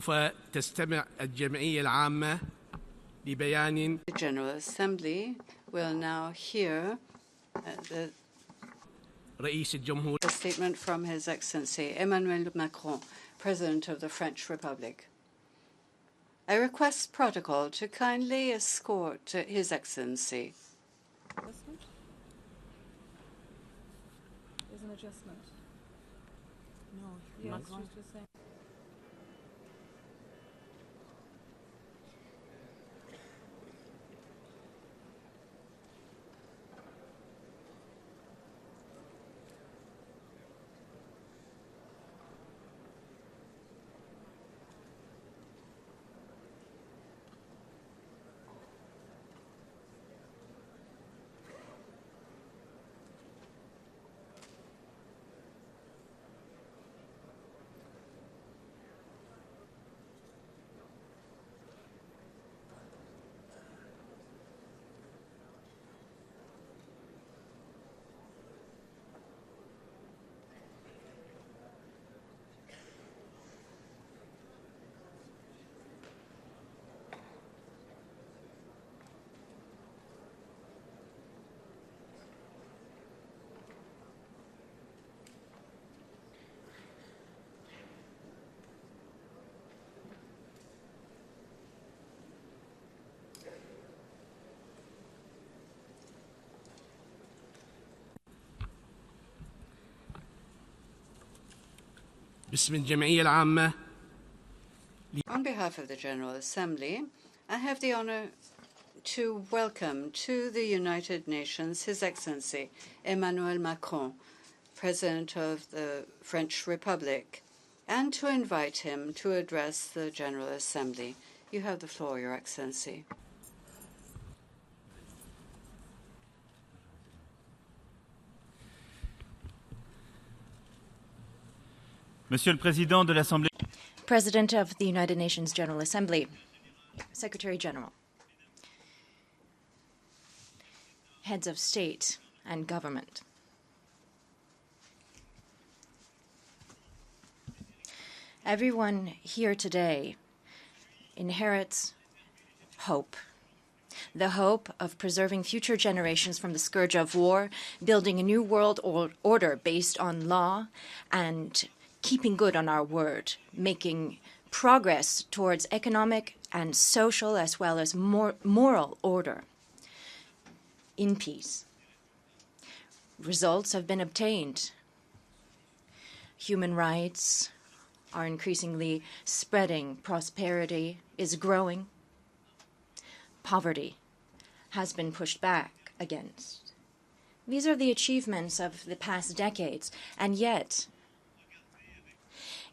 سوف تستمع الجمعية العامة لبيان. The General Assembly will now hear رئيس الجمهورية a statement from His Excellency Emmanuel Macron, President of the French Republic. I request protocol to kindly escort His Excellency. There's an adjustment. No, yes, she's just saying. باسم الجمعية العامة. On behalf of the General Assembly, I have the honor to welcome to the United Nations His Excellency Emmanuel Macron, President of the French Republic, and to invite him to address the General Assembly. You have the floor, Your Excellency. Monsieur le Président de l'Assemblée. President of the United Nations General Assembly, Secretary General, heads of state and government, everyone here today inherits hope. The hope of preserving future generations from the scourge of war, building a new world order based on law, and keeping good on our word, making progress towards economic and social as well as moral order in peace. Results have been obtained. Human rights are increasingly spreading. Prosperity is growing. Poverty has been pushed back against. These are the achievements of the past decades, and yet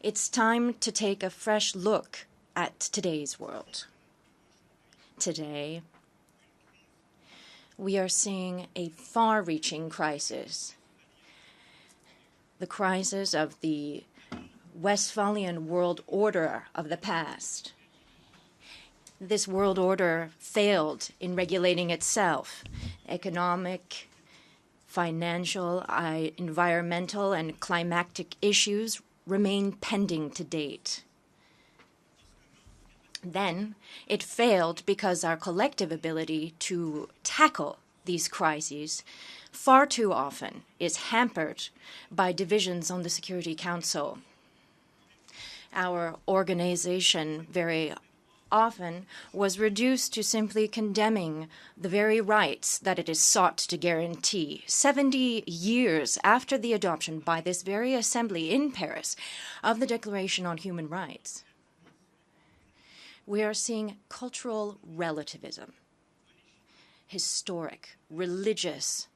it's time to take a fresh look at today's world. Today, we are seeing a far-reaching crisis. The crisis of the Westphalian world order of the past. This world order failed in regulating itself. Economic, financial, environmental, and climatic issues remain pending to date. Then it failed because our collective ability to tackle these crises far too often is hampered by divisions on the Security Council. Our organization very often was reduced to simply condemning the very rights that it is sought to guarantee. 70 years after the adoption by this very assembly in Paris of the Declaration on Human Rights, we are seeing cultural relativism, historic, religious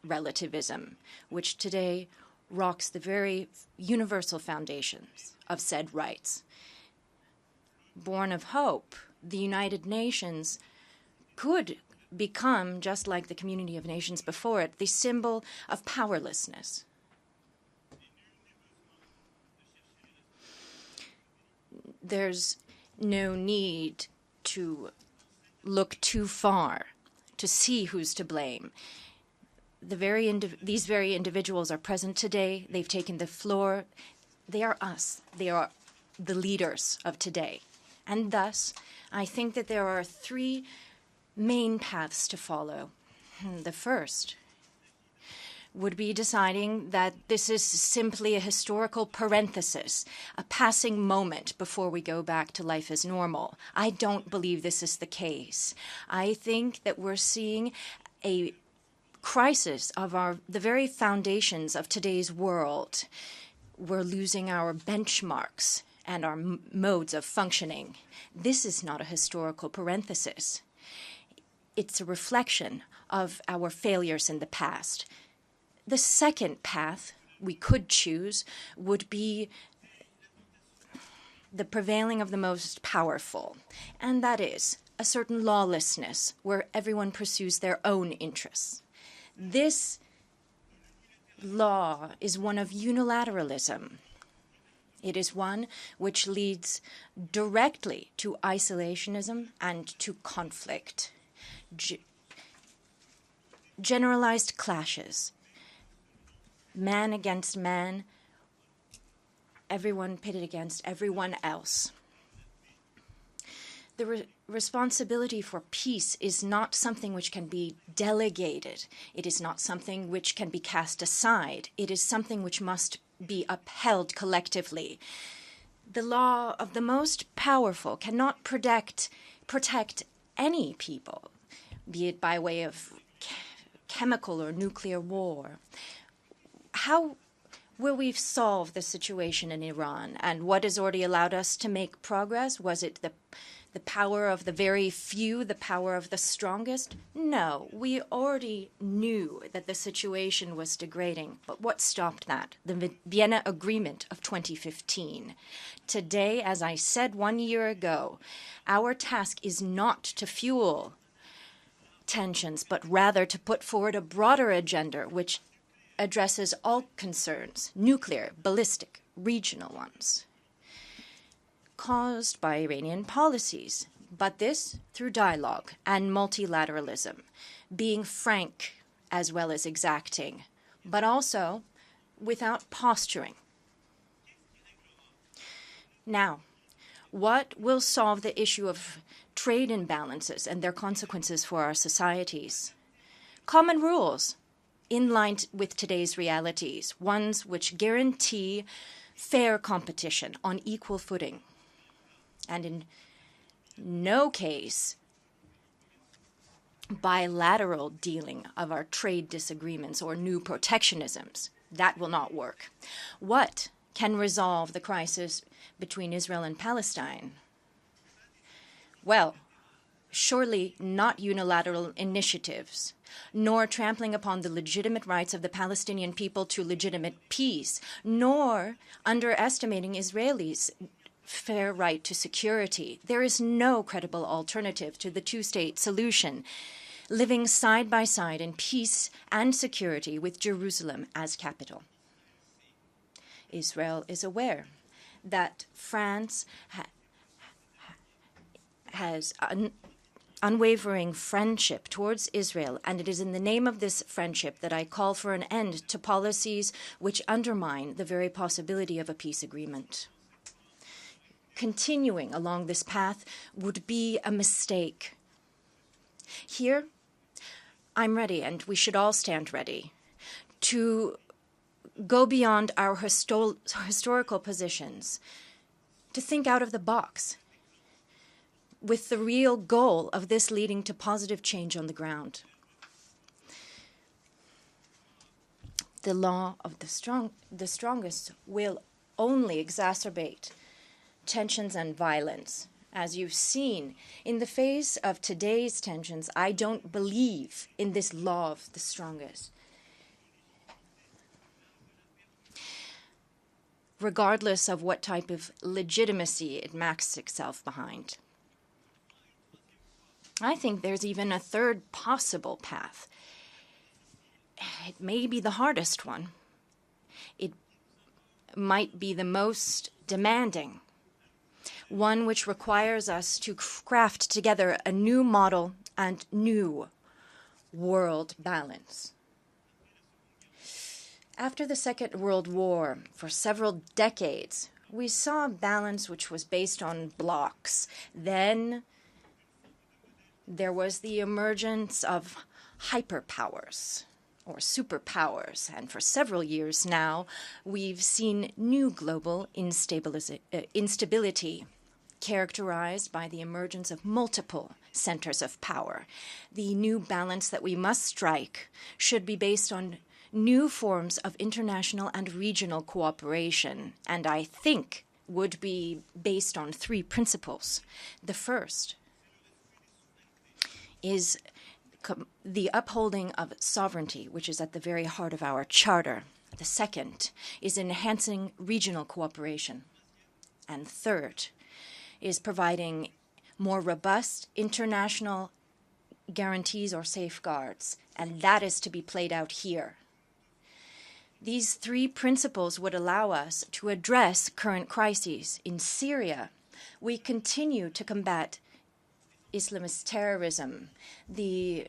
relativism, which today rocks the very universal foundations of said rights. Born of hope, the United Nations could become, just like the community of nations before it, the symbol of powerlessness. There's no need to look too far to see who's to blame. These very individuals are present today. They've taken the floor. They are us. They are the leaders of today. And thus, I think that there are three main paths to follow. The first would be deciding that this is simply a historical parenthesis, a passing moment before we go back to life as normal. I don't believe this is the case. I think that we're seeing a crisis of the very foundations of today's world. We're losing our benchmarks and our modes of functioning. This is not a historical parenthesis. It's a reflection of our failures in the past. The second path we could choose would be the prevailing of the most powerful, and that is a certain lawlessness where everyone pursues their own interests. This law is one of unilateralism. It is one which leads directly to isolationism and to conflict. Generalized clashes. Man against man, everyone pitted against everyone else. The responsibility for peace is not something which can be delegated. It is not something which can be cast aside. It is something which must be upheld collectively. The law of the most powerful cannot protect any people, be it by way of chemical or nuclear war. How will we solve the situation in Iran? And what has already allowed us to make progress? Was it the power of the very few, the power of the strongest? No, we already knew that the situation was degrading. But what stopped that? The Vienna Agreement of 2015. Today, as I said 1 year ago, our task is not to fuel tensions, but rather to put forward a broader agenda which addresses all concerns, nuclear, ballistic, regional ones, caused by Iranian policies, but this through dialogue and multilateralism, being frank as well as exacting, but also without posturing. Now, what will solve the issue of trade imbalances and their consequences for our societies? Common rules in line with today's realities, ones which guarantee fair competition on equal footing, and in no case bilateral dealing of our trade disagreements or new protectionisms. That will not work. What can resolve the crisis between Israel and Palestine? Well, surely not unilateral initiatives, nor trampling upon the legitimate rights of the Palestinian people to legitimate peace, nor underestimating Israelis' fair right to security. There is no credible alternative to the two-state solution, living side by side in peace and security with Jerusalem as capital. Israel is aware that France has unwavering friendship towards Israel, and it is in the name of this friendship that I call for an end to policies which undermine the very possibility of a peace agreement. Continuing along this path would be a mistake. Here, I'm ready, and we should all stand ready, to go beyond our historical positions, to think out of the box, with the real goal of this leading to positive change on the ground. The law of the strongest will only exacerbate tensions and violence. As you've seen, in the face of today's tensions, I don't believe in this law of the strongest. Regardless of what type of legitimacy it masks itself behind. I think there's even a third possible path. It may be the hardest one. It might be the most demanding. One which requires us to craft together a new model and new world balance. After the Second World War, for several decades, we saw a balance which was based on blocks. Then there was the emergence of hyperpowers or superpowers, and for several years now, we've seen new global instability characterized by the emergence of multiple centers of power. The new balance that we must strike should be based on new forms of international and regional cooperation, and I think would be based on three principles. The first is the upholding of sovereignty, which is at the very heart of our charter. The second is enhancing regional cooperation. And third is providing more robust international guarantees or safeguards, and that is to be played out here. These three principles would allow us to address current crises. In Syria, we continue to combat Islamist terrorism. The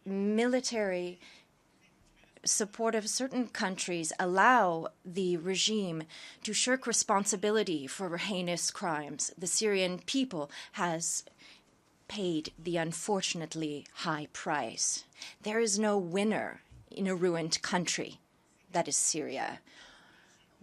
military support of certain countries allow the regime to shirk responsibility for heinous crimes. The Syrian people has paid the unfortunately high price. There is no winner in a ruined country. That is Syria.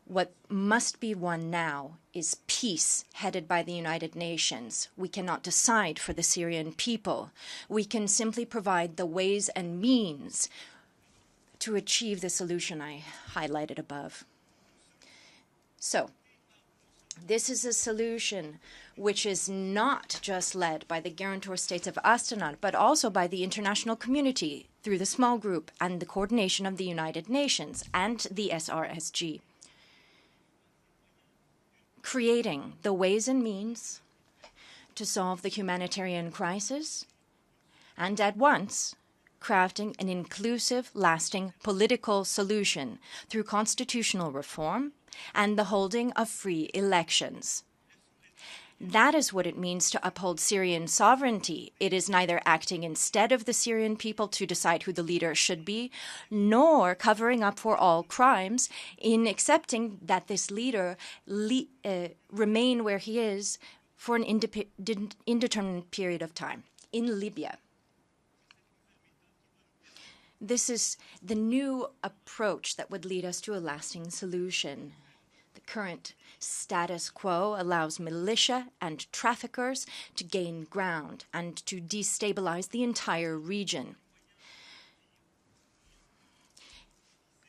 What must be won now is peace headed by the United Nations. We cannot decide for the Syrian people. We can simply provide the ways and means to achieve the solution I highlighted above. So, this is a solution which is not just led by the guarantor states of Astana, but also by the international community through the small group and the coordination of the United Nations and the SRSG. Creating the ways and means to solve the humanitarian crisis, and at once crafting an inclusive, lasting political solution through constitutional reform and the holding of free elections. That is what it means to uphold Syrian sovereignty. It is neither acting instead of the Syrian people to decide who the leader should be, nor covering up for all crimes in accepting that this leader remain where he is for an indeterminate period of time. In Libya, this is the new approach that would lead us to a lasting solution. The current status quo allows militia and traffickers to gain ground and to destabilize the entire region.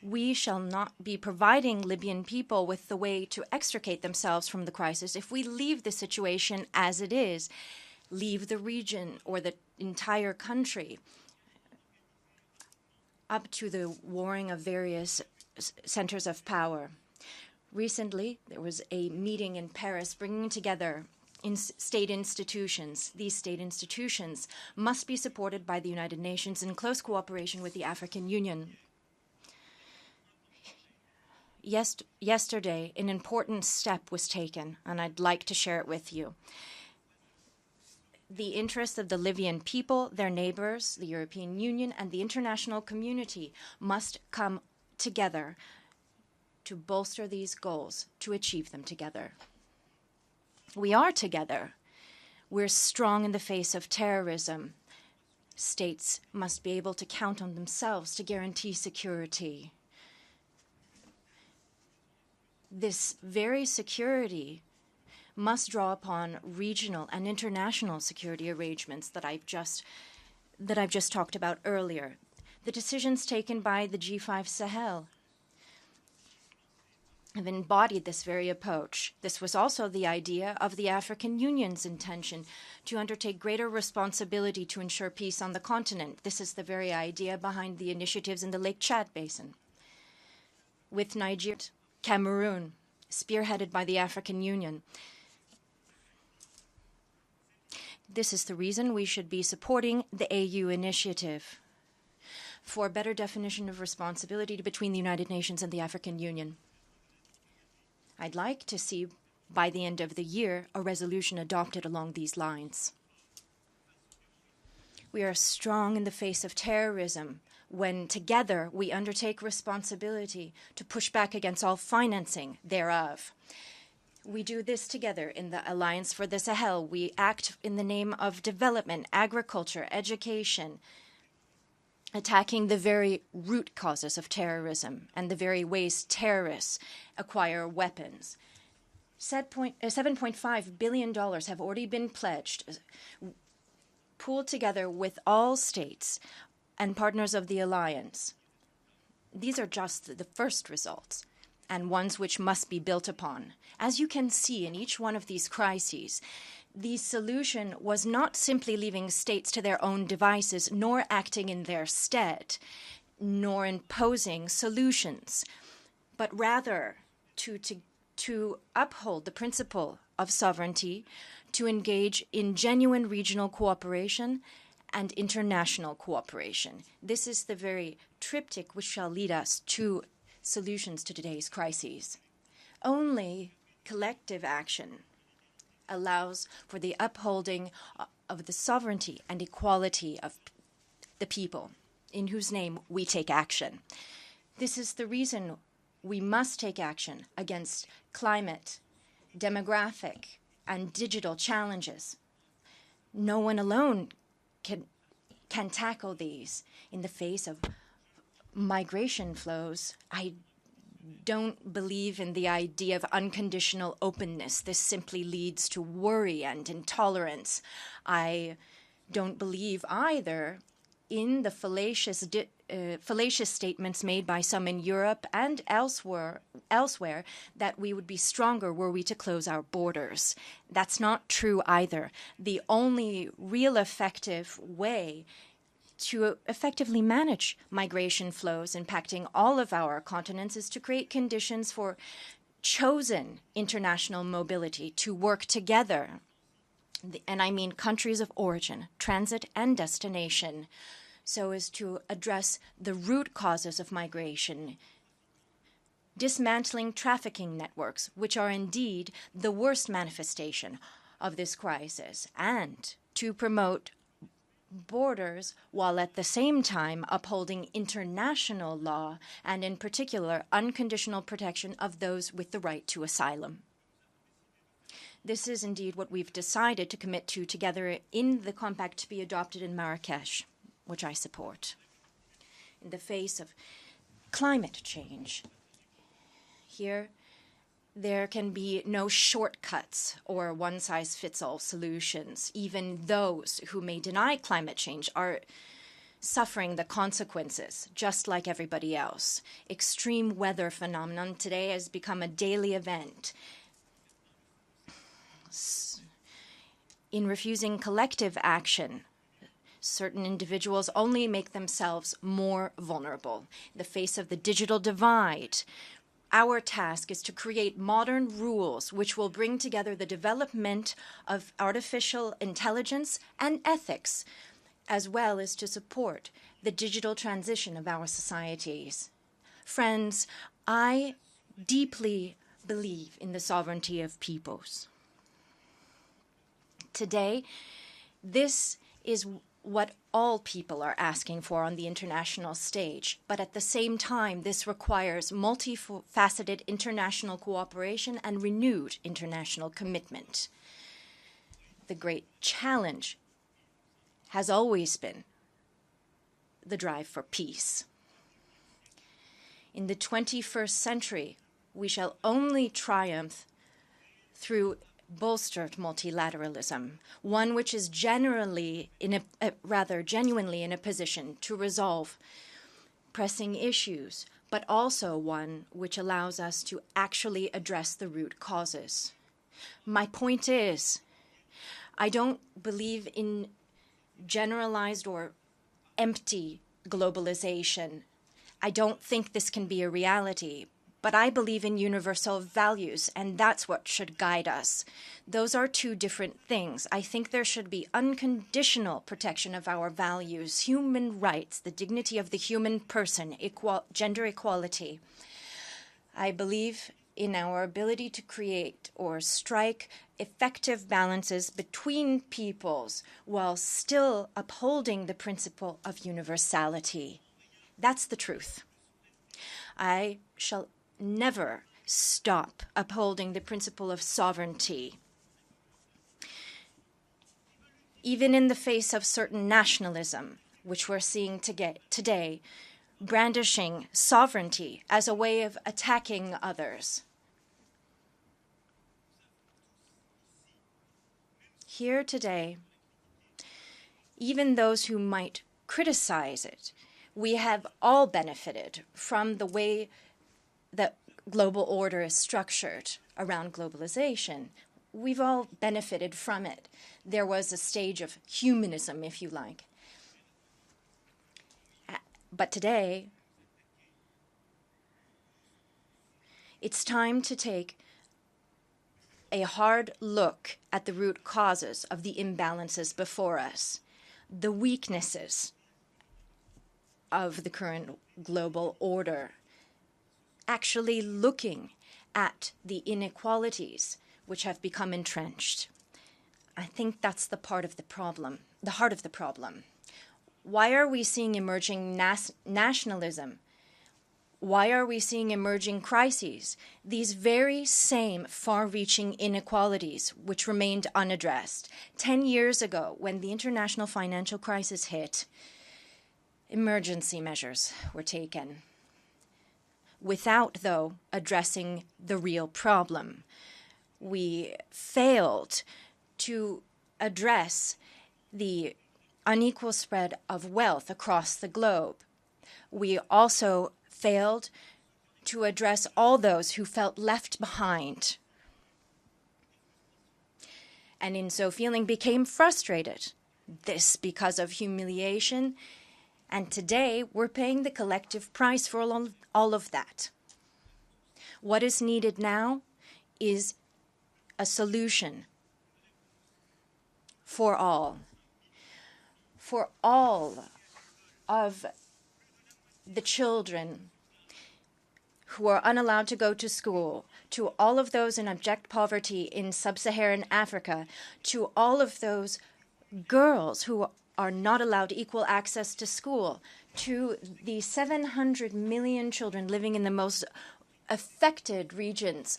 We shall not be providing Libyan people with the way to extricate themselves from the crisis if we leave the situation as it is, leave the region or the entire country up to the warring of various centers of power. Recently, there was a meeting in Paris bringing together state institutions. These state institutions must be supported by the United Nations in close cooperation with the African Union. Yesterday, an important step was taken, and I'd like to share it with you. The interests of the Libyan people, their neighbors, the European Union, and the international community must come together to bolster these goals, to achieve them together. We are together. We're strong in the face of terrorism. States must be able to count on themselves to guarantee security. This very security must draw upon regional and international security arrangements that I've just talked about earlier. The decisions taken by the G5 Sahel have embodied this very approach. This was also the idea of the African Union's intention to undertake greater responsibility to ensure peace on the continent. This is the very idea behind the initiatives in the Lake Chad Basin. With Nigeria, Cameroon, spearheaded by the African Union. This is the reason we should be supporting the AU initiative for a better definition of responsibility between the United Nations and the African Union. I'd like to see, by the end of the year, a resolution adopted along these lines. We are strong in the face of terrorism when together we undertake responsibility to push back against all financing thereof. We do this together in the Alliance for the Sahel. We act in the name of development, agriculture, education, attacking the very root causes of terrorism and the very ways terrorists acquire weapons. $7.5 billion have already been pledged, pooled together with all states and partners of the alliance. These are just the first results, and ones which must be built upon. As you can see in each one of these crises, the solution was not simply leaving states to their own devices, nor acting in their stead, nor imposing solutions, but rather to uphold the principle of sovereignty, to engage in genuine regional cooperation and international cooperation. This is the very triptych which shall lead us to solutions to today's crises. Only collective action allows for the upholding of the sovereignty and equality of the people, in whose name we take action. This is the reason we must take action against climate, demographic, and digital challenges. No one alone can tackle these. In the face of migration flows, I don't believe in the idea of unconditional openness. This simply leads to worry and intolerance. I don't believe either in the fallacious statements made by some in Europe and elsewhere that we would be stronger were we to close our borders. That's not true either. The only real effective way to effectively manage migration flows impacting all of our continents is to create conditions for chosen international mobility to work together. And I mean countries of origin, transit, and destination, so as to address the root causes of migration, dismantling trafficking networks, which are indeed the worst manifestation of this crisis, and to promote borders while at the same time upholding international law and in particular unconditional protection of those with the right to asylum. This is indeed what we've decided to commit to together in the compact to be adopted in Marrakesh, which I support. In the face of climate change, here there can be no shortcuts or one-size-fits-all solutions. Even those who may deny climate change are suffering the consequences, just like everybody else. Extreme weather phenomenon today has become a daily event. In refusing collective action, certain individuals only make themselves more vulnerable. In the face of the digital divide, our task is to create modern rules which will bring together the development of artificial intelligence and ethics, as well as to support the digital transition of our societies. Friends, I deeply believe in the sovereignty of peoples. Today, this is what all people are asking for on the international stage, but at the same time, this requires multifaceted international cooperation and renewed international commitment. The great challenge has always been the drive for peace. In the 21st century, we shall only triumph through bolstered multilateralism, one which is genuinely in a position to resolve pressing issues, but also one which allows us to actually address the root causes. My point is, I don't believe in generalized or empty globalization. I don't think this can be a reality. But I believe in universal values, and that's what should guide us. Those are two different things. I think there should be unconditional protection of our values, human rights, the dignity of the human person, gender equality. I believe in our ability to create or strike effective balances between peoples while still upholding the principle of universality. That's the truth. I shall never stop upholding the principle of sovereignty. Even in the face of certain nationalism, which we're seeing today, brandishing sovereignty as a way of attacking others. Here today, even those who might criticize it, we have all benefited from the way that global order is structured around globalization. We've all benefited from it. There was a stage of humanism, if you like. But today, it's time to take a hard look at the root causes of the imbalances before us, the weaknesses of the current global order, actually looking at the inequalities which have become entrenched. I think that's the heart of the problem. Why are we seeing emerging nationalism? Why are we seeing emerging crises? These very same far-reaching inequalities which remained unaddressed. 10 years ago, when the international financial crisis hit, emergency measures were taken without, though, addressing the real problem. We failed to address the unequal spread of wealth across the globe. We also failed to address all those who felt left behind, and in so feeling became frustrated. This because of humiliation, and today we're paying the collective price for all of that. What is needed now is a solution for all of the children who are unallowed to go to school, to all of those in abject poverty in sub-Saharan Africa, to all of those girls who are not allowed equal access to school, to the 700 million children living in the most affected regions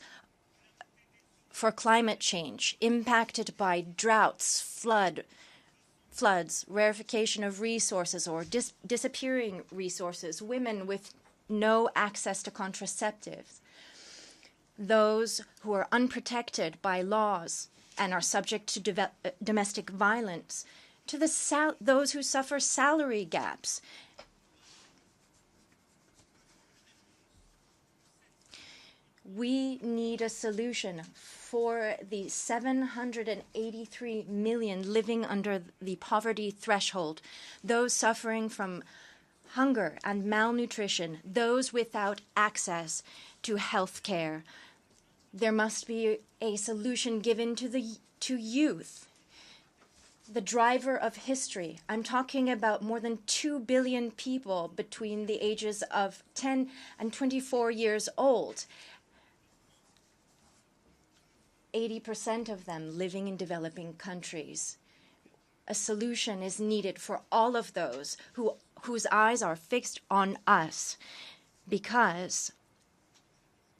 for climate change, impacted by droughts, floods, rarefaction of resources or disappearing resources, women with no access to contraceptives, those who are unprotected by laws and are subject to domestic violence, to those who suffer salary gaps. We need a solution for the 783 million living under the poverty threshold, those suffering from hunger and malnutrition, those without access to health care. There must be a solution given to youth, the driver of history. I'm talking about more than 2 billion people between the ages of 10 and 24 years old. 80% of them living in developing countries. A solution is needed for all of those whose eyes are fixed on us, because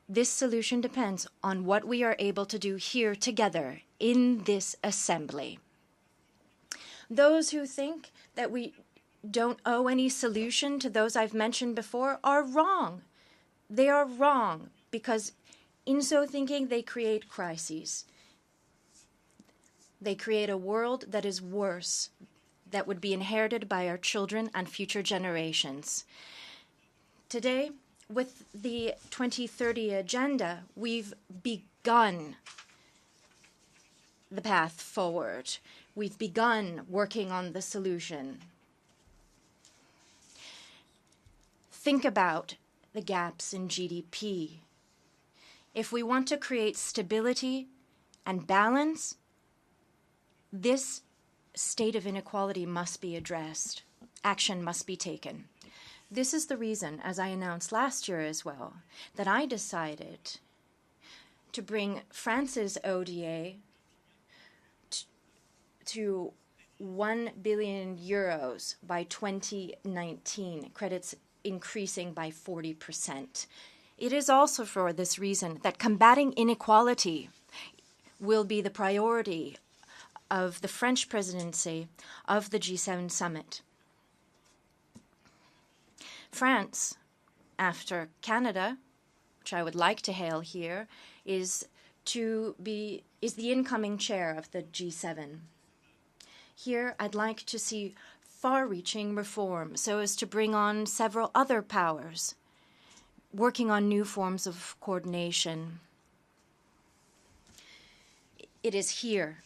this solution depends on what we are able to do here together in this assembly. Those who think that we don't owe any solution to those I've mentioned before are wrong. They are wrong, because in so thinking, they create crises. They create a world that is worse, that would be inherited by our children and future generations. Today, with the 2030 agenda, we've begun the path forward. We've begun working on the solution. Think about the gaps in GDP. If we want to create stability and balance, this state of inequality must be addressed. Action must be taken. This is the reason, as I announced last year as well, that I decided to bring France's ODA to 1 billion euros by 2019, credits increasing by 40%. It is also for this reason that combating inequality will be the priority of the French presidency of the G7 summit. France, after Canada, which I would like to hail here, is the incoming chair of the G7. Here, I'd like to see far-reaching reform so as to bring on several other powers, working on new forms of coordination. It is here,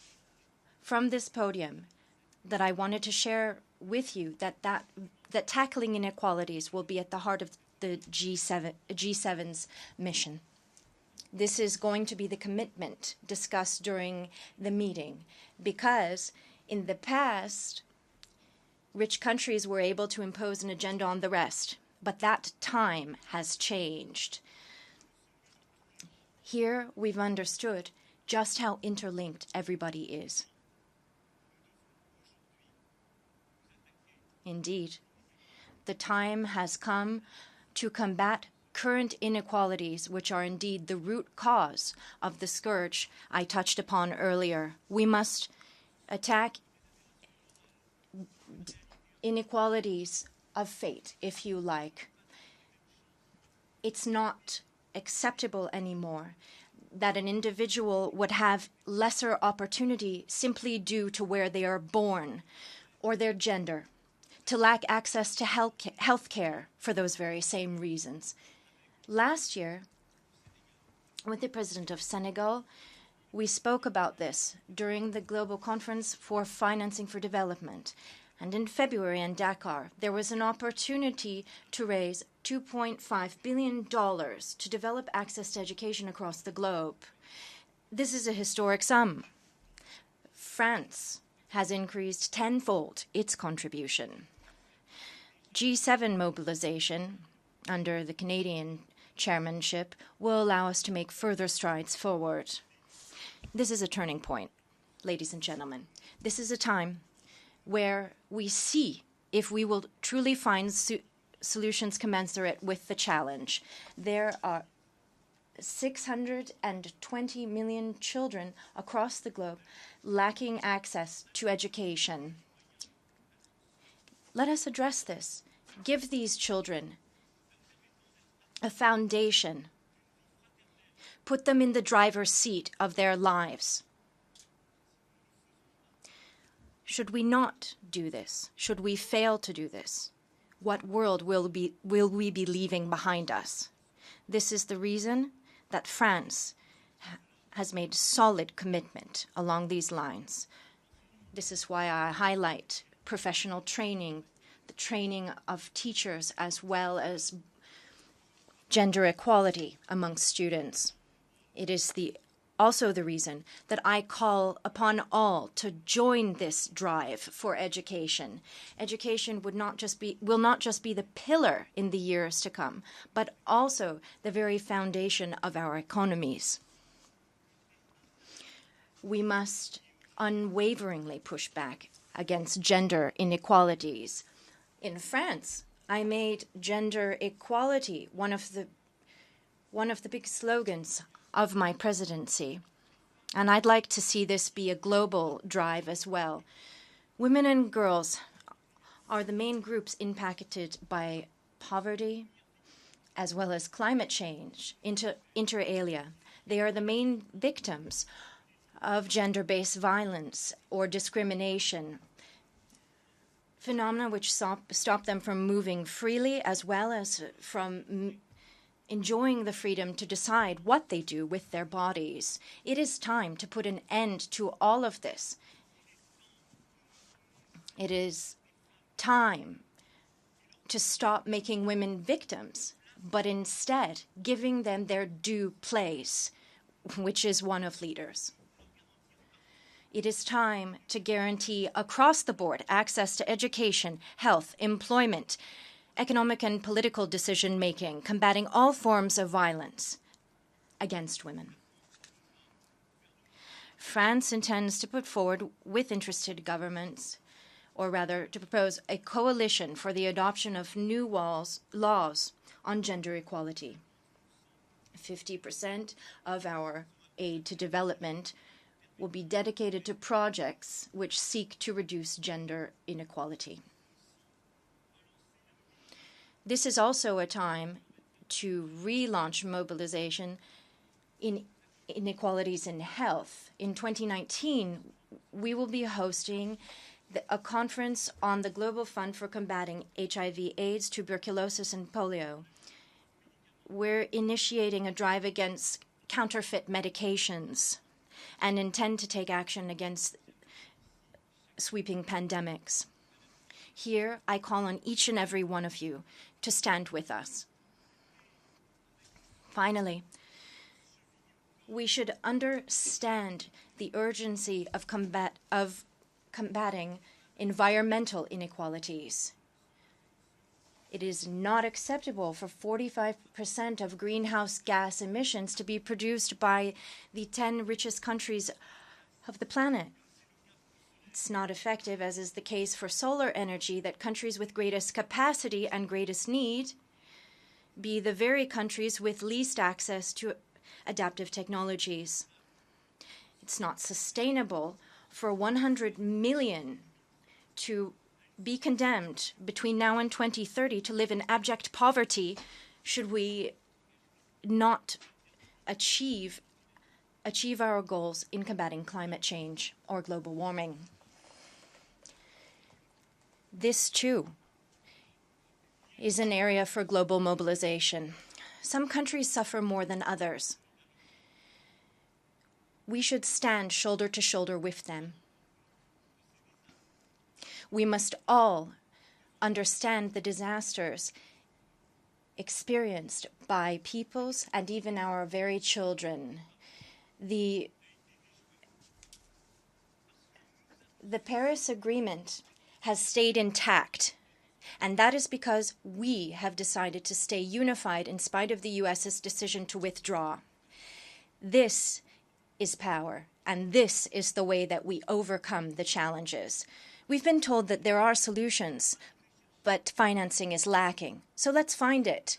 from this podium, that I wanted to share with you that tackling inequalities will be at the heart of the G7's mission. This is going to be the commitment discussed during the meeting, because in the past, rich countries were able to impose an agenda on the rest, but that time has changed. Here we've understood just how interlinked everybody is. Indeed, the time has come to combat current inequalities, which are indeed the root cause of the scourge I touched upon earlier. We must attack inequalities of fate, if you like. It's not acceptable anymore that an individual would have lesser opportunity simply due to where they are born or their gender, to lack access to health care for those very same reasons. Last year, with the President of Senegal, we spoke about this during the Global Conference for Financing for Development. And in February in Dakar, there was an opportunity to raise $2.5 billion to develop access to education across the globe. This is a historic sum. France has increased tenfold its contribution. G7 mobilization under the Canadian chairmanship will allow us to make further strides forward. This is a turning point, ladies and gentlemen. This is a time where we see if we will truly find solutions commensurate with the challenge. There are 620 million children across the globe lacking access to education. Let us address this. Give these children a foundation. Put them in the driver's seat of their lives. Should we not do this? Should we fail to do this? What world will we be leaving behind us? This is the reason that France has made solid commitment along these lines. This is why I highlight professional training, the training of teachers, as well as gender equality among students. It is also the reason that I call upon all to join this drive for education. Education will not just be the pillar in the years to come, but also the very foundation of our economies. We must unwaveringly push back against gender inequalities. In France, I made gender equality one of the big slogans of my presidency, and I'd like to see this be a global drive as well. Women and girls are the main groups impacted by poverty as well as climate change, inter alia. They are the main victims of gender-based violence or discrimination, phenomena which stop them from moving freely as well as from enjoying the freedom to decide what they do with their bodies. It is time to put an end to all of this. It is time to stop making women victims, but instead giving them their due place, which is one of leaders. It is time to guarantee across the board access to education, health, employment, economic and political decision-making, combating all forms of violence against women. France intends to put forward with interested governments, or rather to propose a coalition for the adoption of new laws on gender equality. 50% of our aid to development will be dedicated to projects which seek to reduce gender inequality. This is also a time to relaunch mobilization in inequalities in health. In 2019, we will be hosting a conference on the Global Fund for Combating HIV, AIDS, Tuberculosis, and Polio. We're initiating a drive against counterfeit medications and intend to take action against sweeping pandemics. Here, I call on each and every one of you to stand with us. Finally, we should understand the urgency of combating environmental inequalities. It is not acceptable for 45% of greenhouse gas emissions to be produced by the 10 richest countries of the planet. It's not effective, as is the case for solar energy, that countries with greatest capacity and greatest need be the very countries with least access to adaptive technologies. It's not sustainable for 100 million to be condemned between now and 2030 to live in abject poverty should we not achieve our goals in combating climate change or global warming. This, too, is an area for global mobilization. Some countries suffer more than others. We should stand shoulder to shoulder with them. We must all understand the disasters experienced by peoples and even our very children. The Paris Agreement has stayed intact, and that is because we have decided to stay unified in spite of the US's decision to withdraw. This is power, and this is the way that we overcome the challenges. We've been told that there are solutions, but financing is lacking. So let's find it.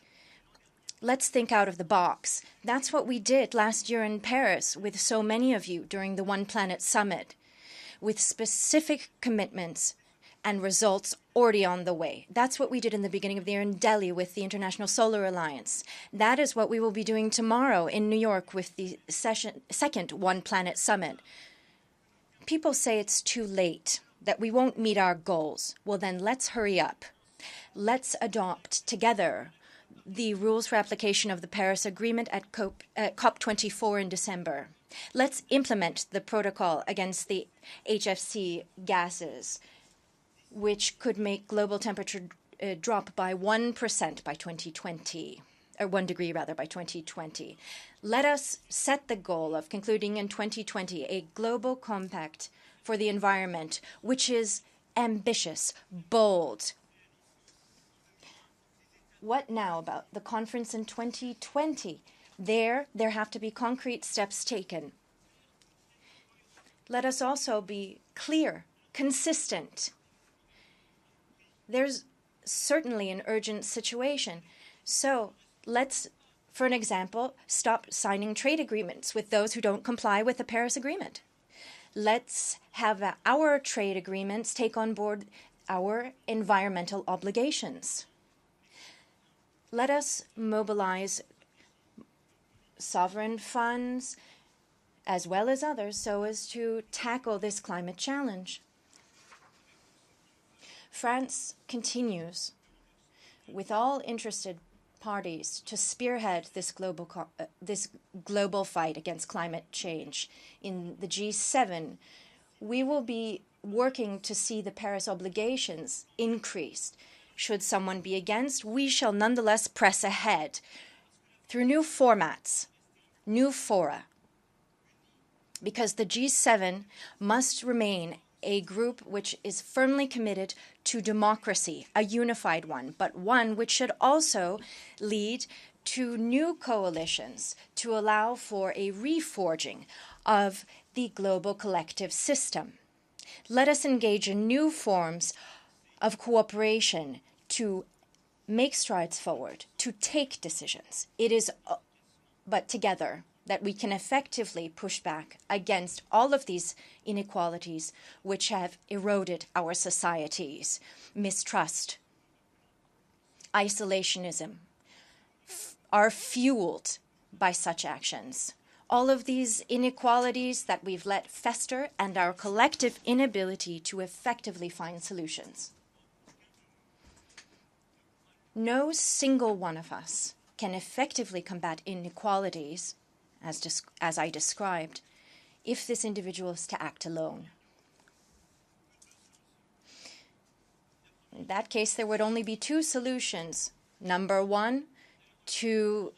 Let's think out of the box. That's what we did last year in Paris with so many of you during the One Planet Summit, with specific commitments and results already on the way. That's what we did in the beginning of the year in Delhi with the International Solar Alliance. That is what we will be doing tomorrow in New York with the second One Planet Summit. People say it's too late, that we won't meet our goals. Well, then let's hurry up. Let's adopt together the rules for application of the Paris Agreement at COP24 in December. Let's implement the protocol against the HFC gases, which could make global temperature drop by 1% by 2020, or 1 degree rather, by 2020. Let us set the goal of concluding in 2020 a global compact for the environment, which is ambitious, bold. What now about the conference in 2020? There have to be concrete steps taken. Let us also be clear, consistent. There's certainly an urgent situation. So let's, for an example, stop signing trade agreements with those who don't comply with the Paris Agreement. Let's have our trade agreements take on board our environmental obligations. Let us mobilize sovereign funds as well as others so as to tackle this climate challenge. France continues, with all interested parties, to spearhead this global fight against climate change. In the G7, we will be working to see the Paris obligations increased. Should someone be against, we shall nonetheless press ahead through new formats, new fora, because the G7 must remain a group which is firmly committed to democracy, a unified one, but one which should also lead to new coalitions to allow for a reforging of the global collective system. Let us engage in new forms of cooperation to make strides forward, to take decisions. It is but together, that we can effectively push back against all of these inequalities which have eroded our societies. Mistrust, isolationism are fueled by such actions. All of these inequalities that we've let fester and our collective inability to effectively find solutions. No single one of us can effectively combat inequalities, as I described, if this individual is to act alone. In that case, there would only be two solutions. Number one, to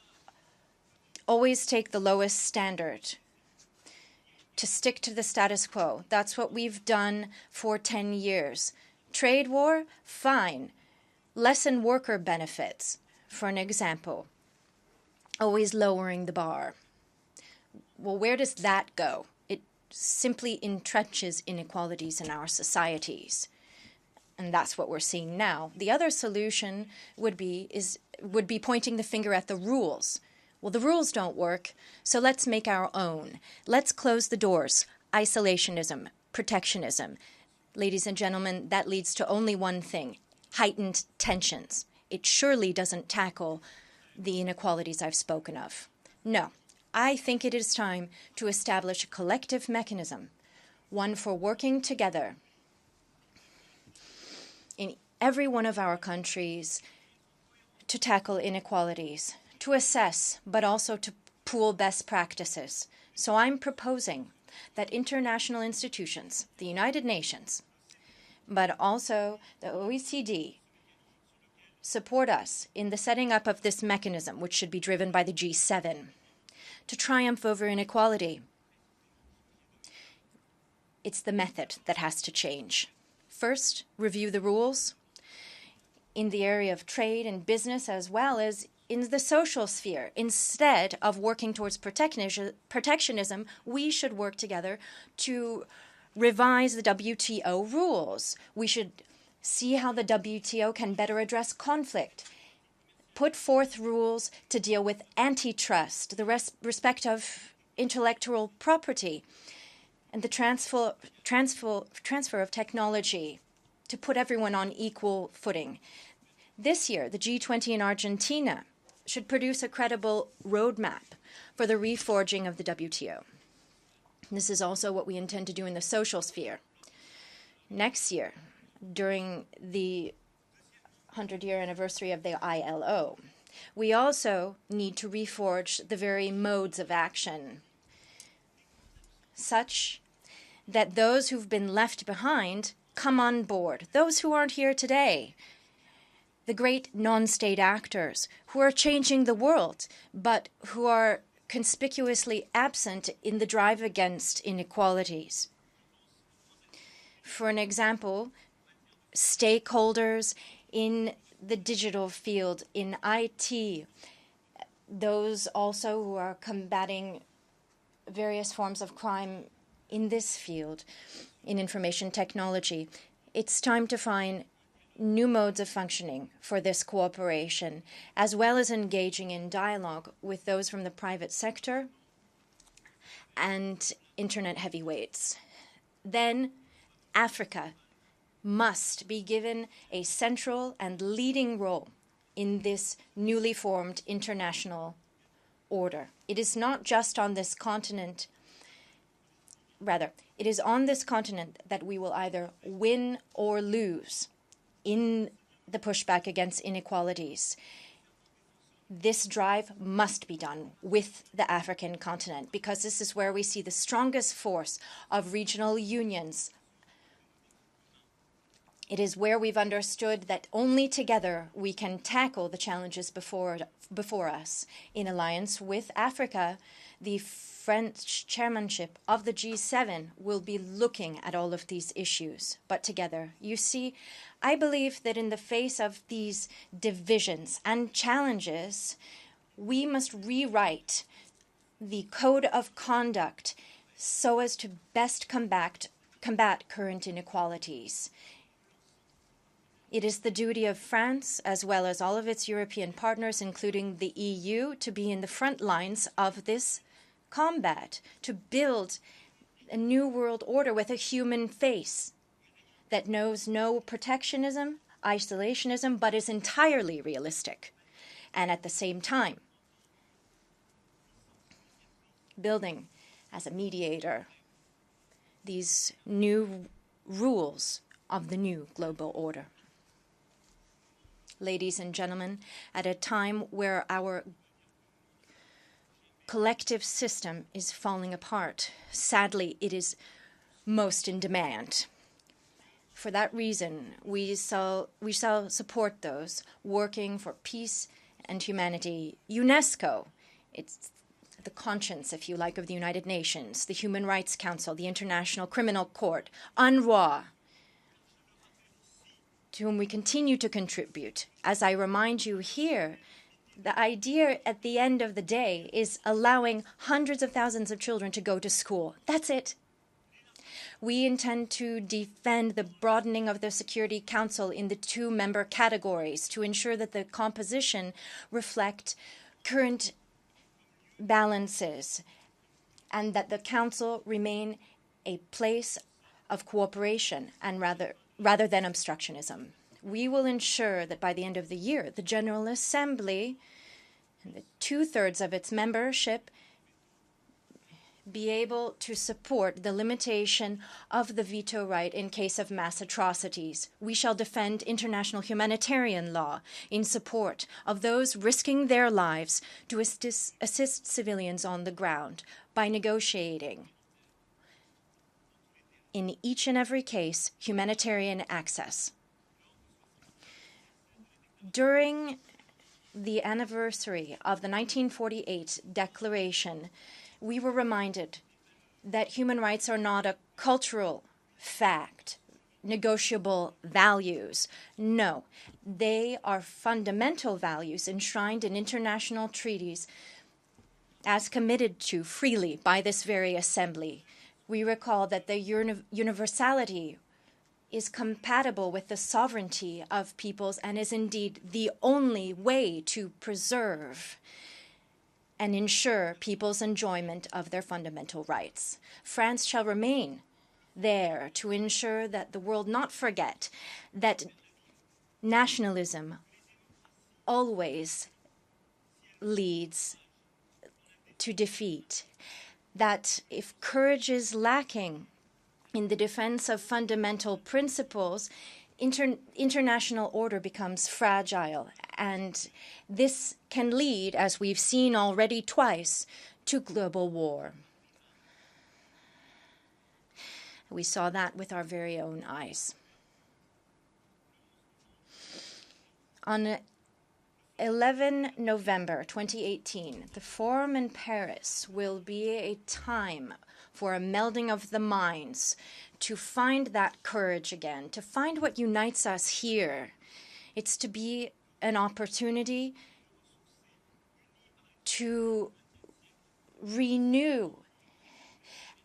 always take the lowest standard, to stick to the status quo. That's what we've done for 10 years. Trade war, fine. Lessen worker benefits, for an example. Always lowering the bar. Well, where does that go? It simply entrenches inequalities in our societies. And that's what we're seeing now. The other solution would be pointing the finger at the rules. Well, the rules don't work, so let's make our own. Let's close the doors. Isolationism, protectionism. Ladies and gentlemen, that leads to only one thing: heightened tensions. It surely doesn't tackle the inequalities I've spoken of. No, I think it is time to establish a collective mechanism, one for working together in every one of our countries to tackle inequalities, to assess, but also to pool best practices. So I'm proposing that international institutions, the United Nations, but also the OECD, support us in the setting up of this mechanism, which should be driven by the G7, to triumph over inequality. It's the method that has to change. First, review the rules in the area of trade and business, as well as in the social sphere. Instead of working towards protectionism, we should work together to revise the WTO rules. We should see how the WTO can better address conflict, put forth rules to deal with antitrust, the respect of intellectual property, and the transfer of technology to put everyone on equal footing. This year, the G20 in Argentina should produce a credible roadmap for the reforging of the WTO. This is also what we intend to do in the social sphere. Next year, during the 100-year anniversary of the ILO, we also need to reforge the very modes of action, such that those who've been left behind come on board, those who aren't here today, the great non-state actors who are changing the world, but who are conspicuously absent in the drive against inequalities. For an example, stakeholders in the digital field, in IT, those also who are combating various forms of crime in this field, in information technology. It's time to find new modes of functioning for this cooperation, as well as engaging in dialogue with those from the private sector and internet heavyweights. Then Africa must be given a central and leading role in this newly formed international order. It is not just on this continent, rather, it is on this continent that we will either win or lose in the pushback against inequalities. This drive must be done with the African continent, because this is where we see the strongest force of regional unions. It is where we've understood that only together we can tackle the challenges before us. In alliance with Africa, the French chairmanship of the G7 will be looking at all of these issues, but together. You see, I believe that in the face of these divisions and challenges, we must rewrite the code of conduct so as to best combat current inequalities. It is the duty of France, as well as all of its European partners, including the EU, to be in the front lines of this combat, to build a new world order with a human face that knows no protectionism, isolationism, but is entirely realistic. And at the same time, building as a mediator these new rules of the new global order. Ladies and gentlemen, at a time where our collective system is falling apart, sadly, it is most in demand. For that reason, we shall support those working for peace and humanity. UNESCO, it's the conscience, if you like, of the United Nations, the Human Rights Council, the International Criminal Court, UNRWA, to whom we continue to contribute. As I remind you here, the idea at the end of the day is allowing hundreds of thousands of children to go to school. That's it. We intend to defend the broadening of the Security Council in the 2 member categories to ensure that the composition reflect current balances and that the Council remain a place of cooperation and rather than obstructionism. We will ensure that by the end of the year, the General Assembly and the 2/3 of its membership be able to support the limitation of the veto right in case of mass atrocities. We shall defend international humanitarian law in support of those risking their lives to assist civilians on the ground by negotiating, in each and every case, humanitarian access. During the anniversary of the 1948 Declaration, we were reminded that human rights are not a cultural fact, negotiable values. No, they are fundamental values enshrined in international treaties as committed to freely by this very assembly. We recall that the universality is compatible with the sovereignty of peoples and is indeed the only way to preserve and ensure people's enjoyment of their fundamental rights. France shall remain there to ensure that the world not forget that nationalism always leads to defeat, that if courage is lacking in the defense of fundamental principles, international order becomes fragile, and this can lead, as we've seen already twice, to global war. We saw that with our very own eyes. On 11 November 2018, the Forum in Paris will be a time for a melding of the minds, to find that courage again, to find what unites us here. It's to be an opportunity to renew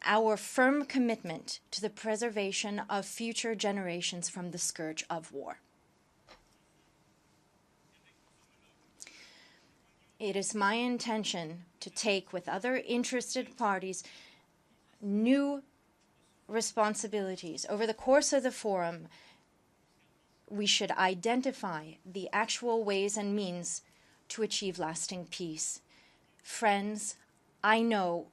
our firm commitment to the preservation of future generations from the scourge of war. It is my intention to take with other interested parties new responsibilities. Over the course of the forum, we should identify the actual ways and means to achieve lasting peace. Friends, I know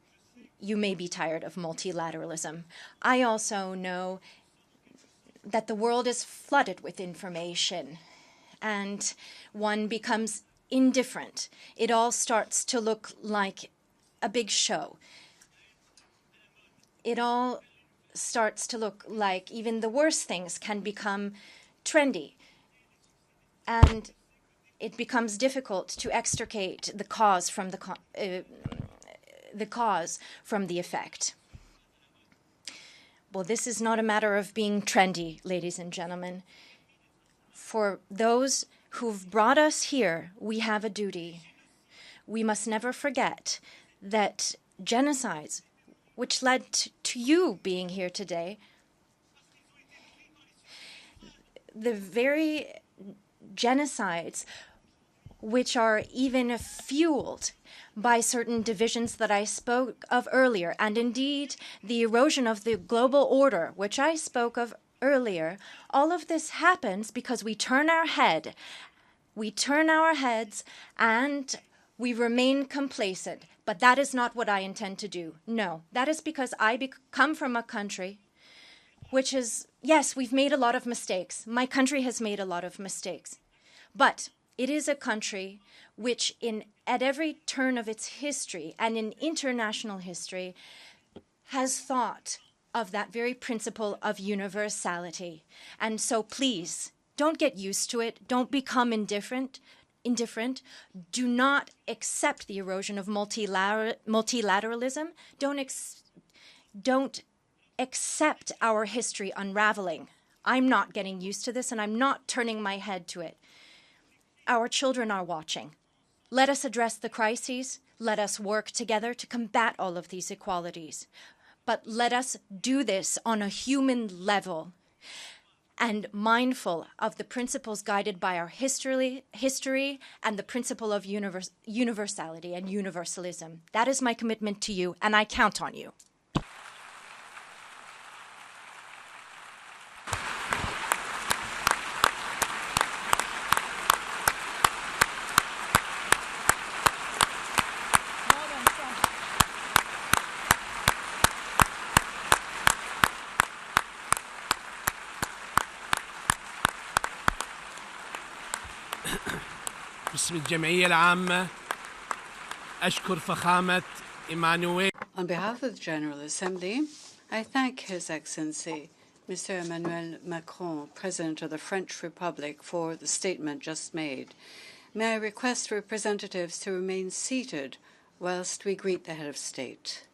you may be tired of multilateralism. I also know that the world is flooded with information and one becomes indifferent. It all starts to look like a big show. It all starts to look like even the worst things can become trendy. And it becomes difficult to extricate the cause from the effect. Well, this is not a matter of being trendy, ladies and gentlemen. For those who've brought us here, we have a duty. We must never forget that genocides, which led to you being here today, the very genocides which are even fueled by certain divisions that I spoke of earlier, and indeed the erosion of the global order, which I spoke of earlier, all of this happens because we turn our heads and we remain complacent. But that is not what I intend to do. No, that is because I come from a country which is, yes, we've made a lot of mistakes. My country has made a lot of mistakes. But it is a country which at every turn of its history and in international history has thought of that very principle of universality. And so please, don't get used to it. Don't become indifferent. Do not accept the erosion of multilateralism. Don't accept our history unraveling. I'm not getting used to this, and I'm not turning my head to it. Our children are watching. Let us address the crises. Let us work together to combat all of these inequalities. But let us do this on a human level and mindful of the principles guided by our history and the principle of universality and universalism. That is my commitment to you, and I count on you. باسم الجمعية العامة أشكر فخامة إيمانويل. On behalf of the General Assembly, I thank His Excellency, Mr. Emmanuel Macron, President of the French Republic, for the statement just made. May I request representatives to remain seated whilst we greet the head of state.